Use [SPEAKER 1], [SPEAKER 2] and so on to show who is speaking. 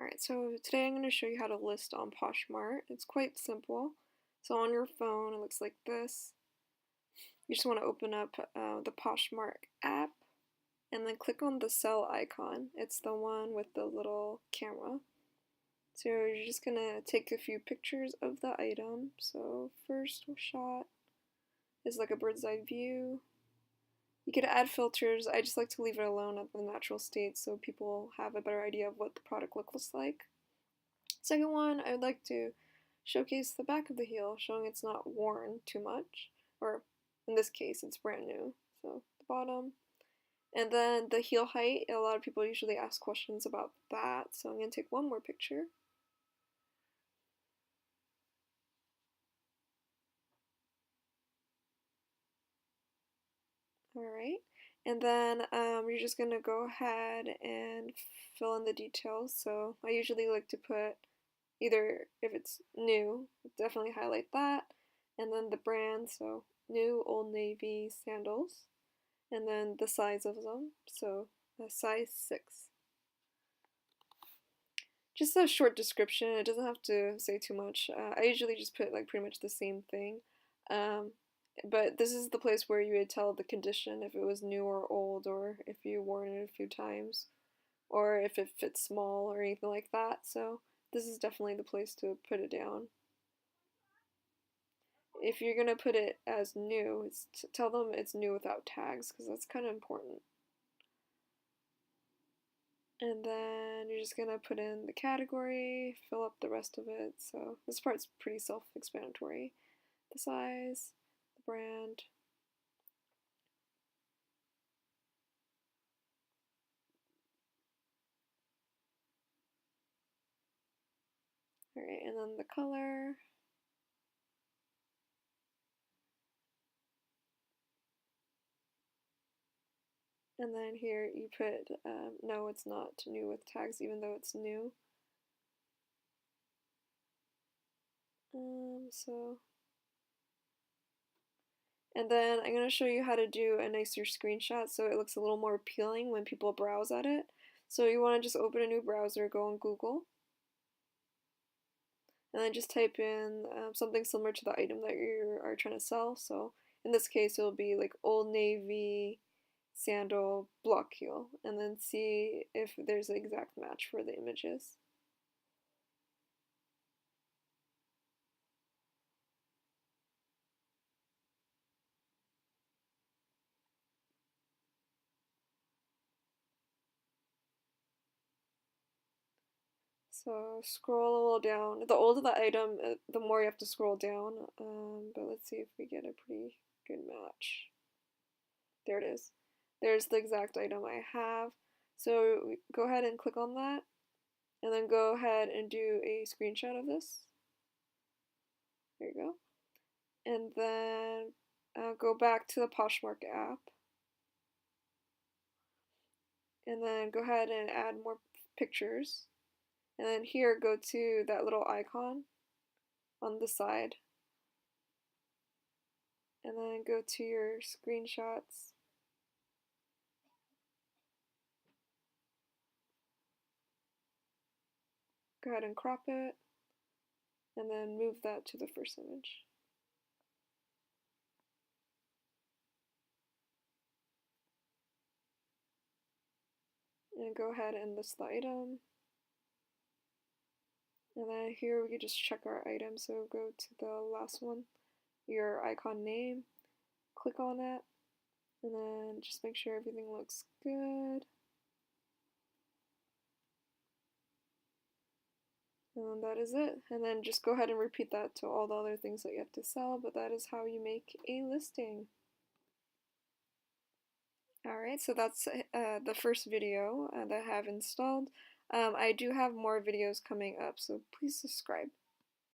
[SPEAKER 1] Alright, so today I'm going to show you how to list on Poshmark. It's quite simple. So on your phone, it looks like this. You just want to open up the Poshmark app and then click on the sell icon. It's the one with the little camera. So you're just going to take a few pictures of the item. So first shot is like a bird's eye view. You could add filters. I just like to leave it alone at the natural state so people have a better idea of what the product looks like. Second one, I would like to showcase the back of the heel, showing it's not worn too much, or in this case, it's brand new. So the bottom. And then the heel height, a lot of people usually ask questions about that, so I'm going to take one more picture. Alright, and then you're just going to go ahead and fill in the details. So I usually like to put either, if it's new, definitely highlight that, and then the brand, so new Old Navy sandals, and then the size of them, so a size 6. Just a short description, it doesn't have to say too much. I usually just put like pretty much the same thing, but this is the place where you would tell the condition, if it was new or old, or if you worn it a few times, or if it fits small or anything like that. So this is definitely the place to put it down. If you're gonna put it as new, tell them it's new without tags, because that's kind of important. And then you're just gonna put in the category, fill up the rest of it. So this part's pretty self-explanatory. The size, the brand. Alright, and then the color. And then here you put, no, it's not new with tags, even though it's new. And then I'm going to show you how to do a nicer screenshot so it looks a little more appealing when people browse at it. So you want to just open a new browser, go on Google, and then just type in something similar to the item that you are trying to sell. So in this case, it'll be like Old Navy sandal block heel, and then see if there's an exact match for the images. So scroll a little down. The older the item, the more you have to scroll down. But let's see if we get a pretty good match. There it is. There's the exact item I have. So go ahead and click on that, and then go ahead and do a screenshot of this. There you go. And then go back to the Poshmark app, and then go ahead and add more pictures. And then here, go to that little icon on the side, and then go to your screenshots. Go ahead and crop it, and then move that to the first image. And go ahead and list the item. And then here we can just check our item. So go to the last one, your icon name, click on it, and then just make sure everything looks good. And that is it. And then just go ahead and repeat that to all the other things that you have to sell, but that is how you make a listing. Alright, so that's the first video that I have installed. I do have more videos coming up, so please subscribe.